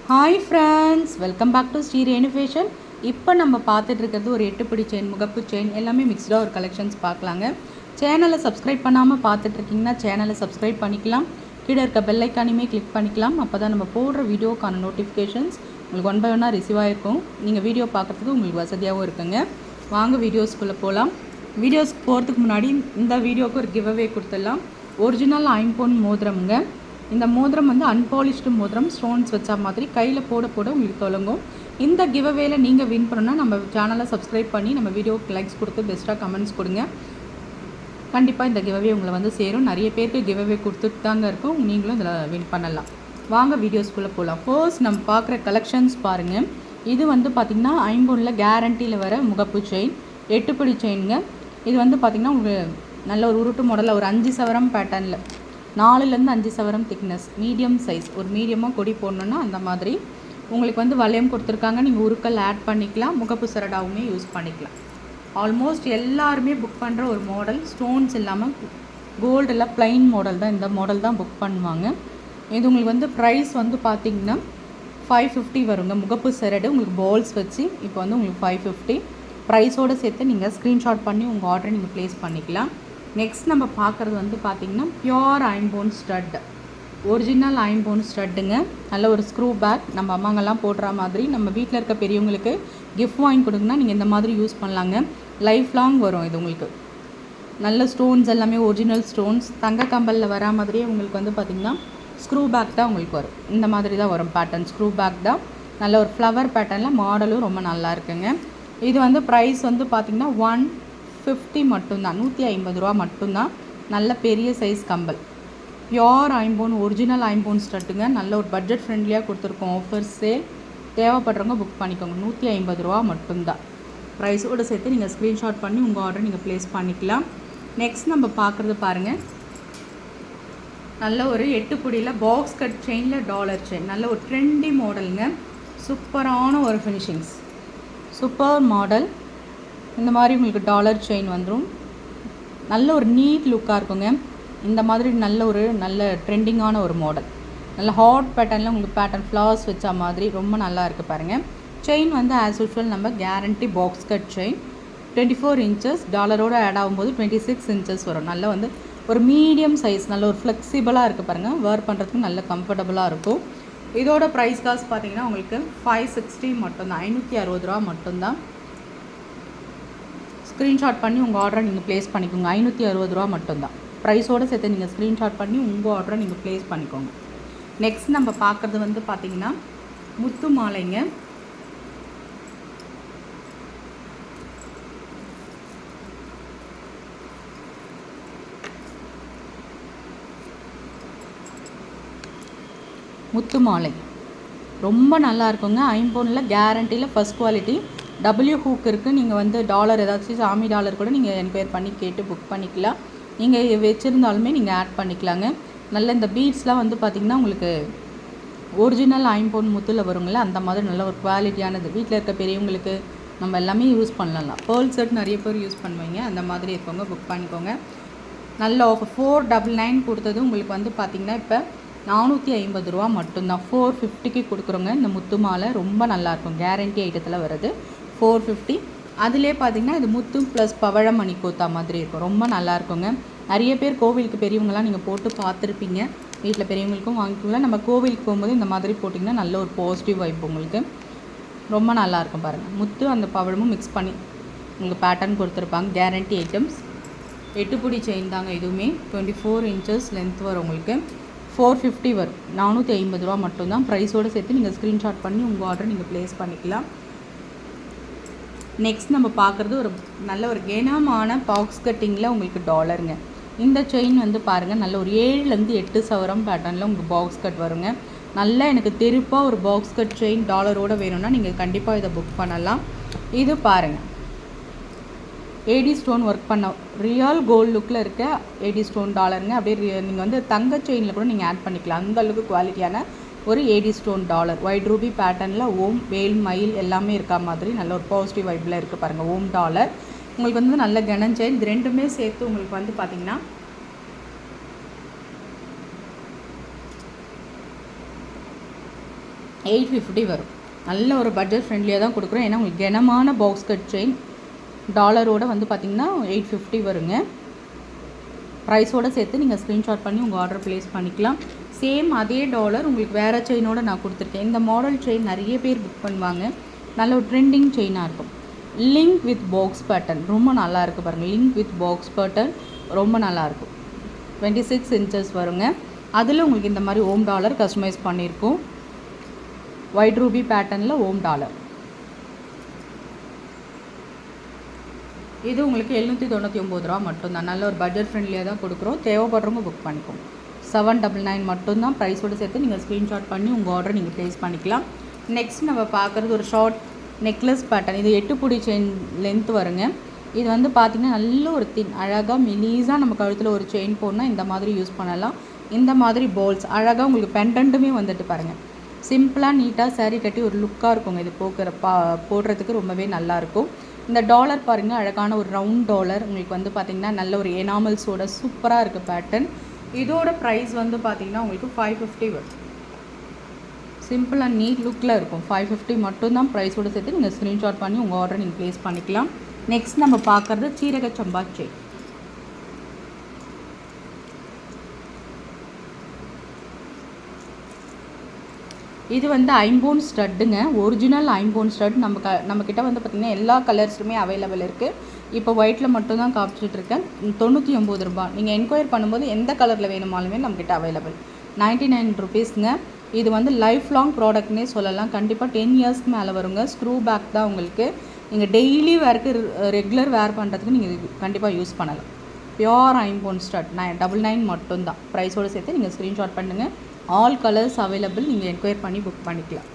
Hi friends, welcome back to Shri Renu fashion. இப்போ நம்ம பார்த்துட்டு இருக்கிறது ஒரு 8 பிடி செயின், முகப்பு செயின் எல்லாமே மிக்ஸ்டாக ஒரு கலெக்ஷன்ஸ் பார்க்கலாங்க. சேனலை சப்ஸ்கிரைப் பண்ணாமல் பார்த்துட்ருக்கீங்கன்னா சேனலை சப்ஸ்கிரைப் பண்ணிக்கலாம். கீழே இருக்க பெல் ஐக்கானையுமே கிளிக் பண்ணிக்கலாம். அப்போ தான் நம்ம போடுற வீடியோக்கான நோட்டிஃபிகேஷன்ஸ் உங்களுக்கு ஒன் பை ஒன்னாக ரிசீவ் ஆகிருக்கும். நீங்கள் வீடியோ பார்க்குறதுக்கு உங்களுக்கு வசதியாகவும் இருக்குங்க. வாங்க வீடியோஸ்குள்ளே போகலாம். வீடியோஸ்க்கு போகிறதுக்கு முன்னாடி இந்த வீடியோவுக்கு ஒரு கிவ் அவே கொடுத்துடலாம். ஒரிஜினல் ஐம்பொன் மோதிரம்ங்க. இந்த மோதிரம் வந்து அன்பாலிஷ்டு மோதிரம், ஸ்டோன்ஸ் வச்சா மாதிரி கையில் போட உங்களுக்கு தொடங்கும். இந்த கிவ் அவேல நீங்கள் வின் பண்ணணும்னா நம்ம சேனலை சப்ஸ்கிரைப் பண்ணி நம்ம வீடியோக்கு லைக்ஸ் கொடுத்து பெஸ்ட்டாக கமெண்ட்ஸ் கொடுங்க. கண்டிப்பாக இந்த கிவ் அவே உங்களை வந்து சேரும். நிறைய பேருக்கு கிவ் அவே கொடுத்துட்டு தாங்க இருக்கும். நீங்களும் இதில் வின் பண்ணலாம். வாங்க வீடியோஸ்குள்ளே போகலாம். ஃபர்ஸ்ட் நம்ம பார்க்குற கலெக்ஷன்ஸ் பாருங்கள். இது வந்து பார்த்திங்கன்னா ஐம்பொன்னில் கேரண்டியில் வர முகப்பு செயின், 8 பிடி செயினுங்க. இது வந்து பார்த்திங்கன்னா உங்களுக்கு நல்ல ஒரு உருட்டு மாடலில் ஒரு 5 சவரம் பேட்டர்னில் 4லேருந்து 5 சவரம் திக்னஸ், மீடியம் சைஸ், ஒரு மீடியமாக கொடி போடணுன்னா அந்த மாதிரி உங்களுக்கு வந்து வளையம் கொடுத்துருக்காங்க. நீங்கள் உருக்கள் ஆட் பண்ணிக்கலாம், முகப்பு சரடாவுமே யூஸ் பண்ணிக்கலாம். ஆல்மோஸ்ட் எல்லாருமே புக் பண்ணுற ஒரு மாடல், ஸ்டோன்ஸ் இல்லாமல் கோல்டில் ப்ளைன் மாடல் தான். இந்த மாடல் தான் புக் பண்ணுவாங்க. இது உங்களுக்கு வந்து ப்ரைஸ் வந்து பார்த்திங்கன்னா 550 வருங்க. முகப்பு சரடு உங்களுக்கு பால்ஸ் வச்சு இப்போ வந்து உங்களுக்கு 550 ப்ரைஸோடு சேர்த்து நீங்கள் ஸ்க்ரீன்ஷாட் பண்ணி உங்கள் ஆர்டரை நீங்கள் ப்ளேஸ் பண்ணிக்கலாம். நெக்ஸ்ட் நம்ம பார்க்குறது வந்து பார்த்திங்கன்னா பியோர் ஐம்பொன் ஸ்டட், ஒரிஜினல் ஐம்பொன் ஸ்டட்டுங்க. நல்ல ஒரு ஸ்க்ரூ பேக், நம்ம அம்மாங்கெல்லாம் போடுற மாதிரி நம்ம வீட்டில் இருக்க பெரியவங்களுக்கு கிஃப்ட் வாங்கி கொடுங்கன்னா நீங்கள் இந்த மாதிரி யூஸ் பண்ணலாங்க. லைஃப் லாங் வரும் இது உங்களுக்கு. நல்ல ஸ்டோன்ஸ் எல்லாமே ஒரிஜினல் ஸ்டோன்ஸ், தங்க கம்பலில் வரா மாதிரியே உங்களுக்கு வந்து பார்த்திங்கன்னா ஸ்க்ரூ பேக் தான் உங்களுக்கு வரும். இந்த மாதிரி தான் வரும் பேட்டர்ன், ஸ்க்ரூ பேக் தான். நல்ல ஒரு ஃப்ளவர் பேட்டர்னில் மாடலும் ரொம்ப நல்லா இருக்குங்க. இது வந்து ப்ரைஸ் வந்து பார்த்திங்கன்னா 150 மட்டும்தான், 150 ரூபா மட்டும்தான். நல்ல பெரிய சைஸ் கம்பல், பியோர் ஐம்பொன், ஒரிஜினல் ஐம்பொன் ஸ்டட்டுங்க. நல்ல ஒரு பட்ஜெட் ஃப்ரெண்ட்லியாக கொடுத்துருக்கோம். ஆஃபர் சேல், தேவைப்படுறவங்க புக் பண்ணிக்கோங்க. 150 ரூபா மட்டும்தான். ப்ரைஸோடு சேர்த்து நீங்கள் ஸ்க்ரீன்ஷாட் பண்ணி உங்கள் ஆர்டர் நீங்கள் ப்ளேஸ் பண்ணிக்கலாம். நெக்ஸ்ட் நம்ம பார்க்குறது பாருங்கள். நல்ல ஒரு 8 பிடியில் பாக்ஸ் கட் செயினில் டாலர் செயின், நல்ல ஒரு ட்ரெண்டி மாடலுங்க. சூப்பரான ஒரு ஃபினிஷிங்ஸ், சூப்பர் மாடல். இந்த மாதிரி உங்களுக்கு டாலர் செயின் வந்துடும். நல்ல ஒரு நீட் லுக்காக இருக்குங்க. இந்த மாதிரி நல்ல ட்ரெண்டிங்கான ஒரு மாடல், நல்ல ஹாட் பேட்டர்னில் உங்களுக்கு பேட்டர்ன் ஃப்ளவர்ஸ் வச்ச மாதிரி ரொம்ப நல்லா இருக்குது பாருங்கள். செயின் வந்து ஆஸ் யூஷுவல் நம்ம guarantee box cut chain, 24 inches, டாலரோடு ஆட் ஆகும்போது 26 இன்ச்சஸ் வரும். நல்ல வந்து ஒரு மீடியம் சைஸ், நல்ல ஒரு ஃப்ளெக்சிபிளாக இருக்குது பாருங்கள். வேர் பண்ணுறதுக்கு நல்ல கம்ஃபர்டபுளாக இருக்கும். இதோட ப்ரைஸ் காஸ்ட் பார்த்திங்கன்னா உங்களுக்கு 560 மட்டும்தான், 560 ரூபா மட்டும்தான். ஸ்க்ரீன்ஷாட் பண்ணி உங்கள் ஆர்டரை நீங்கள் ப்ளேஸ் பண்ணிக்கோங்க. 560 ரூபா மட்டும்தான். ப்ரைஸோடு சேர்த்து நீங்கள் ஸ்க்ரீன்ஷாட் பண்ணி உங்கள் ஆர்டரை நீங்கள் ப்ளேஸ் பண்ணிக்கோங்க. நெக்ஸ்ட் நம்ம பார்க்குறது வந்து பார்த்திங்கன்னா முத்து மாலைங்க. முத்து மாலை ரொம்ப நல்லா இருக்குங்க. ஐம்பொன்னில் கேரண்டியில் ஃபஸ்ட் குவாலிட்டி. டபிள்யூ ஹூக் இருக்குது. நீங்கள் வந்து டாலர் ஏதாச்சும் சாமி டாலர் கூட நீங்கள் என்கொயர் பண்ணி கேட்டு புக் பண்ணிக்கலாம். நீங்கள் வச்சுருந்தாலுமே நீங்கள் ஆட் பண்ணிக்கலாங்க. நல்ல இந்த பீட்ஸ்லாம் வந்து பார்த்திங்கன்னா உங்களுக்கு ஒரிஜினல் ஐம்பொன் முத்தில் வருங்கள, அந்த மாதிரி நல்ல ஒரு குவாலிட்டியானது. வீட்டில் இருக்க பெரியவங்களுக்கு நம்ம எல்லாமே யூஸ் பண்ணலாம். பேர்ல் செட் நிறைய பேர் யூஸ் பண்ணுவீங்க, அந்த மாதிரி இருக்கவங்க புக் பண்ணிக்கோங்க. நல்ல ஆஃபர் 499 கொடுத்தது உங்களுக்கு வந்து பார்த்திங்கன்னா இப்போ 450 ரூபா மட்டும்தான். 450க்கு கொடுக்குறோங்க. இந்த முத்து மாலை ரொம்ப நல்லாயிருக்கும், கேரண்டி ஐட்டத்தில் வருது. 450. அதிலே பார்த்திங்கன்னா இது முத்து ப்ளஸ் பவழமணி கோத்தா மாதிரி இருக்கும், ரொம்ப நல்லாயிருக்குங்க. நிறைய பேர் கோவிலுக்கு பெரியவங்களாம் நீங்கள் போட்டு பார்த்துருப்பீங்க. வீட்டில் பெரியவங்களுக்கும் வாங்கிக்கலாம். நம்ம கோவிலுக்கு போகும்போது இந்த மாதிரி போட்டிங்கன்னா நல்ல ஒரு பாசிட்டிவ் வைப் உங்களுக்கு ரொம்ப நல்லாயிருக்கும் பாருங்கள். முத்து அந்த பவழமும் மிக்ஸ் பண்ணி உங்களுக்கு பேட்டர்ன் கொடுத்துருப்பாங்க. Guarantee items. 8 பிடி செயின் தாங்க இதுவுமே. 24 இன்ச்சஸ் லென்த் வரும் உங்களுக்கு. 450 வரும். 450 ரூபா மட்டும்தான். ப்ரைஸோடு சேர்த்து நீங்கள் ஸ்க்ரீன்ஷாட் பண்ணி உங்கள் ஆர்டரை நீங்கள் ப்ளேஸ் பண்ணிக்கலாம். நெக்ஸ்ட் நம்ம பார்க்குறது ஒரு நல்ல ஒரு கனமான பாக்ஸ் கட்டிங்கில் உங்களுக்கு டாலருங்க. இந்த செயின் வந்து பாருங்கள், நல்ல ஒரு 7லேருந்து 8 சவரம் பேட்டர்னில் உங்களுக்கு பாக்ஸ் கட் வருங்க. நல்லா எனக்கு தெருப்பாக ஒரு பாக்ஸ் கட் செயின் டாலரோடு வேணும்னா நீங்கள் கண்டிப்பாக இதை புக் பண்ணலாம். இது பாருங்கள், ஏடி ஸ்டோன் ஒர்க் பண்ண ரியல் கோல்டு லுக்கில் இருக்க ஏடி ஸ்டோன் டாலருங்க. அப்படியே நீங்கள் வந்து தங்க செயினில் கூட நீங்கள் ஆட் பண்ணிக்கலாம். அந்தளவுக்கு குவாலிட்டியான ஒரு AD stone dollar, white ruby பேட்டர்னில் ஓம், வேல், மயில் எல்லாமே இருக்கா மாதிரி நல்ல ஒரு பாசிட்டிவ் வைப்பில் இருக்குது பாருங்கள். ஓம் டாலர் உங்களுக்கு வந்து நல்ல கனம் செயின். இது ரெண்டுமே சேர்த்து உங்களுக்கு வந்து பார்த்திங்கன்னா 850 வரும். நல்ல ஒரு பட்ஜெட் ஃப்ரெண்ட்லியாக தான் கொடுக்குறோம். ஏன்னா உங்களுக்கு கனமான பாக்ஸ் கட் செயின் டாலரோடு வந்து பார்த்திங்கன்னா 850 வருங்க. ப்ரைஸோடு சேர்த்து நீங்கள் ஸ்க்ரீன்ஷாட் பண்ணி உங்கள் ஆர்டர் ப்ளேஸ் பண்ணிக்கலாம். சேம் அதே டாலர் உங்களுக்கு வேறு செயினோடு நான் கொடுத்துருக்கேன். இந்த மாடல் செயின் நிறைய பேர் புக் பண்ணுவாங்க. நல்ல ஒரு ட்ரெண்டிங் செயினாக இருக்கும். லிங்க் வித் பாக்ஸ் பேட்டர்ன் ரொம்ப நல்லா இருக்குது பாருங்கள். லிங்க் வித் பாக்ஸ் பேட்டர்ன் ரொம்ப நல்லாயிருக்கும். 26 inches வருங்க. அதில் உங்களுக்கு இந்த மாதிரி ஓம் டாலர் கஸ்டமைஸ் பண்ணியிருக்கோம். ஒயிட் ரூபி பேட்டர்னில் ஓம் டாலர். இது உங்களுக்கு 799 ரூபா மட்டும்தான். நல்ல ஒரு பட்ஜெட் ஃப்ரெண்ட்லியாக தான் கொடுக்குறோம். தேவைப்படுறவங்க புக் பண்ணிக்கோங்க. 799 மட்டும்தான். ப்ரைஸோடு சேர்த்து நீங்கள் ஸ்க்ரீன்ஷாட் பண்ணி உங்கள் ஆர்டர் நீங்கள் ப்ளேஸ் பண்ணிக்கலாம். நெக்ஸ்ட் நம்ம பார்க்குறது ஒரு ஷார்ட் நெக்லஸ் பேட்டர்ன். இது 8 புடி செயின் லென்த் வருங்க. இது வந்து பார்த்திங்கன்னா நல்ல ஒரு தின் அழகாக மெலீஸாக நம்ம கழுத்தில் ஒரு செயின் போடணும். இந்த மாதிரி யூஸ் பண்ணலாம். இந்த மாதிரி பால்ஸ் அழகாக உங்களுக்கு பெண்டன்ட்டுமே வந்துட்டு பாருங்கள். சிம்பிளாக நீட்டாக சாரீ கட்டி ஒரு லுக்காக இருக்குங்க. இது போடுறதுக்கு ரொம்பவே நல்லாயிருக்கும். இந்த டாலர் பாருங்கள், அழகான ஒரு ரவுண்ட் டாலர் உங்களுக்கு வந்து பார்த்திங்கன்னா நல்ல ஒரு எனாமல்ஸோட சூப்பராக இருக்குது பேட்டர்ன். இதோட ப்ரைஸ் வந்து பார்த்திங்கன்னா உங்களுக்கு 550 வரும். சிம்பிள் அண்ட் நீட் லுக்கில் இருக்கும். 550 மட்டும்தான். ப்ரைஸோடு சேர்த்து நீங்கள் ஸ்க்ரீன்ஷாட் பண்ணி உங்கள் ஆர்டர் நீங்கள் ப்ளேஸ் பண்ணிக்கலாம். நெக்ஸ்ட் நம்ம பார்க்குறது சீரக சம்பா செயின். இது வந்து ஐம்போன் ஸ்டட்டுங்க. Original ஐம்போன் stud. நம்மக்கிட்ட வந்து பார்த்திங்கன்னா எல்லா கலர்ஸுமே அவைலபிள் இருக்குது. இப்போ ஒயிட்டில் மட்டும்தான் காமிச்சிட்ருக்கேன். 99 ரூபா. நீங்கள் என்கொயர் பண்ணும்போது எந்த கலரில் வேணுமாலுமே நம்மக்கிட்ட அவைலபிள். 99 ருபீஸ்ங்க. இது வந்து லைஃப் லாங் ப்ராடக்ட்னே சொல்லலாம். கண்டிப்பாக 10 இயர்ஸ்க்கு மேலே வருங்க. ஸ்க்ரூ பேக் தான் உங்களுக்கு. நீங்கள் டெய்லி வேர்க்கு ரெகுலர் வேர் பண்ணுறதுக்கு நீங்கள் கண்டிப்பாக யூஸ் பண்ணலாம். பியோர் ஐம்போன் ஸ்டட் 99 மட்டும்தான். ப்ரைஸோடு சேர்த்து நீங்கள் ஸ்க்ரீன்ஷாட் பண்ணுங்கள். All colours available. நீங்கள் என்கொயர் பண்ணி புக் பண்ணிக்கலாம்.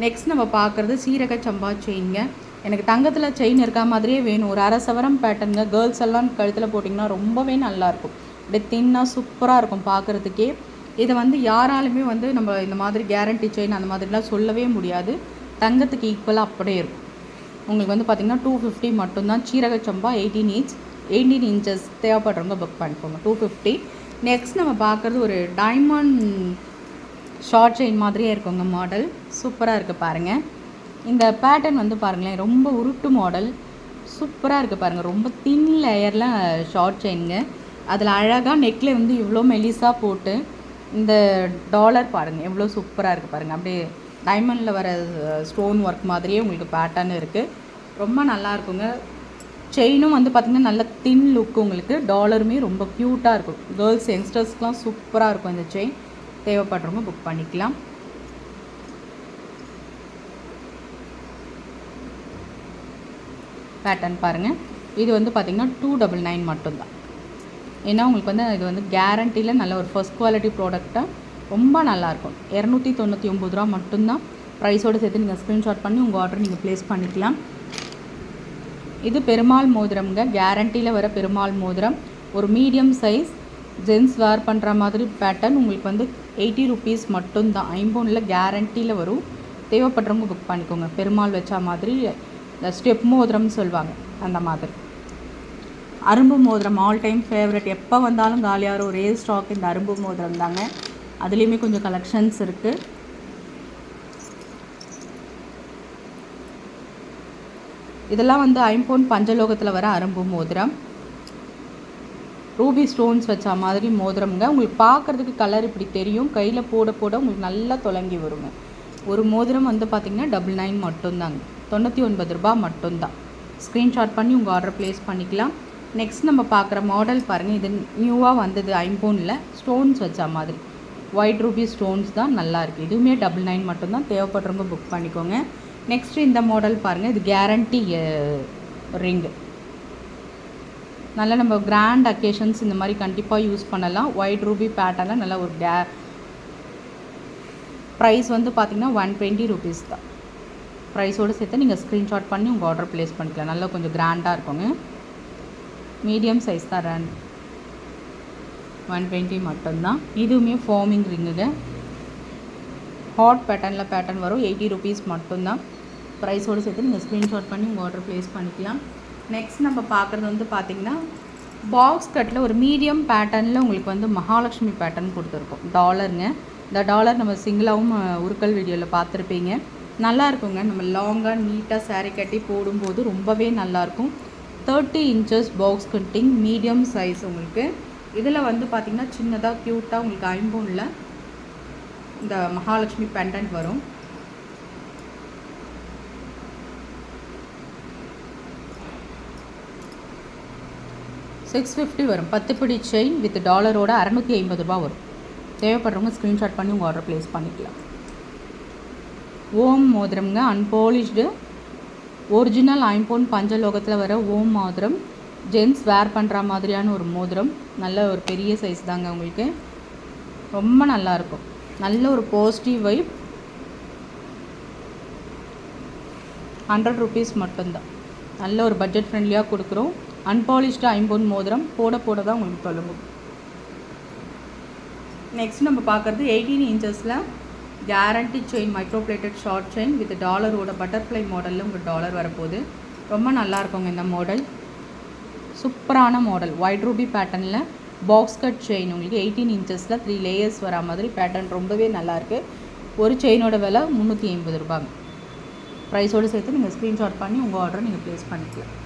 நெக்ஸ்ட் நம்ம பார்க்குறது சீரக சம்பா செயின்ங்க. எனக்கு தங்கத்தில் செயின் இருக்கா மாதிரியே வேணும். ஒரு 1/2 சவரம் பேட்டர்னுங்க. கேர்ள்ஸ் எல்லாம் கழுத்தில் போட்டிங்கன்னா ரொம்பவே நல்லாயிருக்கும். அப்படியே தின்னாக சூப்பராக இருக்கும் பார்க்குறதுக்கே. இதை வந்து யாராலுமே வந்து நம்ம இந்த மாதிரி கேரண்டி செயின் அந்த மாதிரிலாம் சொல்லவே முடியாது. தங்கத்துக்கு ஈக்குவலாக அப்படியே இருக்கும். உங்களுக்கு வந்து பார்த்திங்கன்னா 250 மட்டும்தான். சீரக சம்பா 18 inches தேவைப்படுறவங்க புக் பண்ணிக்கோங்க. 250. நெக்ஸ்ட் நம்ம பார்க்குறது ஒரு டைமண்ட் ஷார்ட் செயின் மாதிரியே இருக்குங்க. மாடல் சூப்பராக இருக்குது பாருங்கள். இந்த பேட்டர்ன் வந்து பாருங்களேன், ரொம்ப உருட்டு மாடல் சூப்பராக இருக்குது பாருங்கள். ரொம்ப தின் லேயரில் ஷார்ட் செயினுங்க. அதில் அழகாக நெக்கில் வந்து இவ்வளோ மெலிசாக போட்டு இந்த டாலர் பாருங்கள் எவ்வளோ சூப்பராக இருக்குது பாருங்கள். அப்படியே டைமண்டில் வர ஸ்டோன் ஒர்க் மாதிரியே உங்களுக்கு பேட்டர்ன் இருக்குது. ரொம்ப நல்லா இருக்குங்க. செயினும் வந்து பார்த்திங்கன்னா நல்ல தின் லுக்கு. உங்களுக்கு டாலருமே ரொம்ப க்யூட்டாக இருக்கும். கேர்ள்ஸ் யங்ஸ்டர்ஸ்க்கெலாம் சூப்பராக இருக்கும் இந்த செயின். தேவைப்படுறவங்க புக் பண்ணிக்கலாம். பேட்டர்ன் பாருங்கள். இது வந்து பார்த்திங்கன்னா 299 மட்டும்தான். ஏன்னா உங்களுக்கு வந்து இது வந்து கேரண்டியில் நல்ல ஒரு ஃபர்ஸ்ட் குவாலிட்டி ப்ராடக்டாக ரொம்ப நல்லாயிருக்கும். 299 ரூபா மட்டும்தான். ப்ரைஸோடு சேர்த்து நீங்கள் ஸ்க்ரீன்ஷாட் பண்ணி உங்கள் ஆர்டர் நீங்கள் ப்ளேஸ் பண்ணிக்கலாம். இது பெருமாள் மோதிரம்ங்க. கேரண்டியில் வர பெருமாள் மோதிரம். ஒரு மீடியம் சைஸ் ஜென்ஸ் வேர் பண்ணுற மாதிரி பேட்டர்ன். உங்களுக்கு வந்து 80 rupees மட்டும்தான். ஐம்போனில் கேரண்டியில் வரும். தேவைப்படுறவங்க புக் பண்ணிக்கோங்க. பெருமாள் வச்சா மாதிரி இந்த ஸ்டெப் மோதிரம்னு சொல்லுவாங்க அந்த மாதிரி. அரும்பு மோதிரம் ஆல் டைம் ஃபேவரட். எப்போ வந்தாலும் காலியாக ஒரே ஸ்டாக் இந்த அரும்பு மோதிரம் தாங்க. அதுலேயுமே கொஞ்சம் கலெக்ஷன்ஸ் இருக்குது. இதெல்லாம் வந்து ஐம்போன் பஞ்சலோகத்தில் வர அரும்பு மோதிரம். ரூபி ஸ்டோன்ஸ் வச்ச மாதிரி மோதிரம்ங்க. உங்களுக்கு பார்க்குறதுக்கு கலர் இப்படி தெரியும். கையில் போட போட உங்களுக்கு நல்லா தொலங்கி வருங்க. ஒரு மோதிரம் வந்து பார்த்திங்கன்னா 99 மட்டும்தாங்க. 99 ரூபா மட்டும்தான். ஸ்க்ரீன்ஷாட் பண்ணி உங்கள் ஆர்டர் ப்ளேஸ் பண்ணிக்கலாம். நெக்ஸ்ட் நம்ம பார்க்குற மாடல் பாருங்கள். இது நியூவாக வந்தது ஐம்போனில் ஸ்டோன்ஸ் வச்ச மாதிரி. ஒயிட் ரூபி ஸ்டோன்ஸ் தான் நல்லாயிருக்கு. இதுவுமே 99 மட்டும்தான். தேவைப்படுறவங்க புக் பண்ணிக்கோங்க. நெக்ஸ்ட்டு இந்த மாடல் பாருங்கள். இது கேரண்டி ரிங்கு. நல்லா நம்ம கிராண்ட் அக்கேஷன்ஸ் இந்த மாதிரி கண்டிப்பாக யூஸ் பண்ணலாம். ஒயிட் ரூபி பேட்டர்னில் நல்ல ஒரு ப்ரைஸ் வந்து பார்த்திங்கன்னா 120 rupees தான். ப்ரைஸோடு சேர்த்து நீங்கள் ஸ்க்ரீன்ஷாட் பண்ணி உங்கள் ஆர்டர் ப்ளேஸ் பண்ணிக்கலாம். நல்லா கொஞ்சம் கிராண்டாக இருக்குங்க. மீடியம் சைஸ் தான். 120 மட்டும்தான். இதுவுமே ஃபார்மிங் ரிங்குங்க. ஹாட் பேட்டர்ன் வரும். 80 rupees மட்டும்தான். ப்ரைஸோடு சேர்த்து நீங்கள் ஸ்க்ரீன்ஷாட் பண்ணி உங்கள் ஆர்டர் ப்ளேஸ் பண்ணிக்கலாம். நெக்ஸ்ட் நம்ம பார்க்குறது வந்து பார்த்திங்கன்னா பாக்ஸ் கட்டில் ஒரு மீடியம் பேட்டர்னில் உங்களுக்கு வந்து மகாலட்சுமி பேட்டர்ன் கொடுத்துருக்கோம். டாலருங்க. இந்த டாலர் நம்ம சிங்கிளாகவும் உருக்கல் வீடியோவில் பார்த்துருப்பீங்க. நல்லா இருக்குங்க. நம்ம லாங்காக நீட்டாக saree கட்டி போடும்போது ரொம்பவே நல்லாயிருக்கும். 30 inches box cutting medium size உங்களுக்கு. இதில் வந்து பார்த்திங்கன்னா சின்னதாக க்யூட்டாக உங்களுக்கு ஐம்பொன்ல இந்த மகாலட்சுமி பெண்டன்ட் வரும். $650 வரும். 10 பிடி செயின் வித் டாலரோட $650 வரும். தேவைப்படுறவங்க ஸ்க்ரீன்ஷாட் பண்ணி உங்கள் ஆர்டர் ப்ளேஸ் பண்ணிக்கலாம். ஓம் மோதிரம்ங்க, அன்பாலிஷ்டு ஒரிஜினல் ஐம்பொன் பஞ்சலோகத்தில் வர ஓம் மோதிரம். ஜென்ஸ் வேர் பண்ணுற மாதிரியான ஒரு மோதிரம். நல்ல ஒரு பெரிய சைஸ் தாங்க உங்களுக்கு. ரொம்ப நல்லாயிருக்கும். நல்ல ஒரு பாசிட்டிவ் வைப். ₹100 மட்டும்தான். நல்ல ஒரு பட்ஜெட் ஃப்ரெண்ட்லியாக கொடுக்குறோம். அன்பாலிஷ்டு ஐம்பொன் மோதிரம் போட தான் உங்களுக்கு சொல்லுங்க. நெக்ஸ்ட் நம்ம பார்க்குறது 18 இன்ச்சஸில் guarantee chain micro plated short chain with டாலரோட பட்டர்ஃப்ளை மாடலில் உங்களுக்கு டாலர் வரப்போகுது. ரொம்ப நல்லாயிருக்குங்க இந்த மாடல். சூப்பரான மாடல். ஒயிட் ரூபி பேட்டர்னில் பாக்ஸ் கட் செயின் உங்களுக்கு 18 இன்ச்சஸில் 3 லேயர்ஸ் வர மாதிரி பேட்டர்ன் ரொம்பவே நல்லாயிருக்கு. ஒரு செயினோட விலை ₹350. ப்ரைஸோடு சேர்த்து நீங்கள் ஸ்க்ரீன்ஷாட் பண்ணி உங்கள் ஆர்டரை நீங்கள் ப்ளேஸ் பண்ணிக்கலாம்.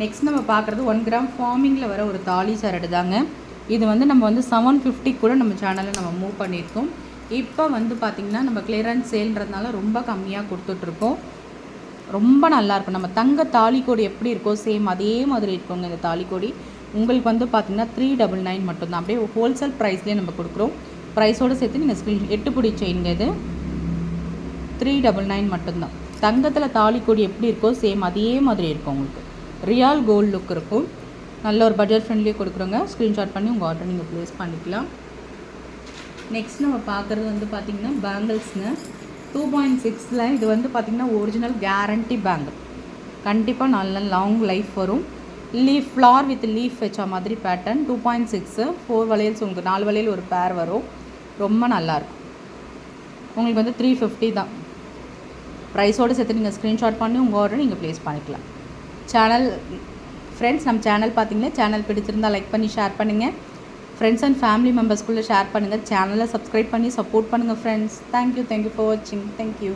நெக்ஸ்ட் நம்ம பார்க்குறது 1 கிராம் ஃபார்மிங்கில் வர ஒரு தாலி சரடு தாங்க. இது வந்து நம்ம வந்து 750 கூட நம்ம சேனலில் நம்ம மூவ் பண்ணியிருக்கோம். இப்போ வந்து பார்த்திங்கன்னா நம்ம கிளியரன்ஸ் சேல்ன்றதுனால ரொம்ப கம்மியாக கொடுத்துட்ருக்கோம். ரொம்ப நல்லாயிருக்கும். நம்ம தங்க தாலிக்கோடி எப்படி இருக்கோ சேம் அதே மாதிரி இருக்குங்க இந்த தாலிக்கோடி. உங்களுக்கு வந்து பார்த்திங்கன்னா 399 மட்டும்தான். அப்படியே ஹோல்சேல் ப்ரைஸ்லேயே நம்ம கொடுக்குறோம். ப்ரைஸோடு சேர்த்து நீங்கள் ஸ்க்ரீன் 8 பிடி செயின்ங்க இது 399 மட்டும்தான். தங்கத்தில் தாலிக்கோடி எப்படி இருக்கோ சேம் அதே மாதிரி இருக்கும் உங்களுக்கு. ரியல் கோல்டு லுக் இருக்கும். நல்ல ஒரு பட்ஜெட் ஃப்ரெண்ட்லியே கொடுக்குறோங்க. ஸ்க்ரீன்ஷாட் பண்ணி உங்கள் ஆர்டர் நீங்கள் ப்ளேஸ் பண்ணிக்கலாம். நெக்ஸ்ட் நம்ம பார்க்குறது வந்து பார்த்திங்கன்னா பேங்கிள்ஸுங்க. 2.6 இது வந்து பார்த்திங்கன்னா ஒரிஜினல் கேரண்டி பேங்கிள். கண்டிப்பாக நல்ல லாங் லைஃப் வரும். லீஃப் ஃப்ளார் வித் லீஃப் வச்ச மாதிரி பேட்டர்ன். 2.6 4 வளையல்ஸ் உங்களுக்கு 4 வளையல் ஒரு பேர் வரும். ரொம்ப நல்லாயிருக்கும். உங்களுக்கு வந்து 350 தான். ப்ரைஸோடு சேர்த்து நீங்கள் ஸ்க்ரீன்ஷாட் பண்ணி உங்கள் ஆர்டர் நீங்கள் ப்ளேஸ் பண்ணிக்கலாம். சேனல் ஃப்ரெண்ட்ஸ், நம்ம சேனல் பார்த்திங்கன்னா சேனல் பிடிச்சிருந்தால் லைக் பண்ணி ஷேர் பண்ணுங்கள். ஃப்ரெண்ட்ஸ் அண்ட் ஃபேமிலி மெம்பர்ஸ்குள்ளே ஷேர் பண்ணுங்கள். சேனலை சப்ஸ்கிரைப் பண்ணி சப்போர்ட் பண்ணுங்கள் ஃப்ரெண்ட்ஸ். தேங்க்யூ ஃபார் வாட்சிங். தேங்க்யூ.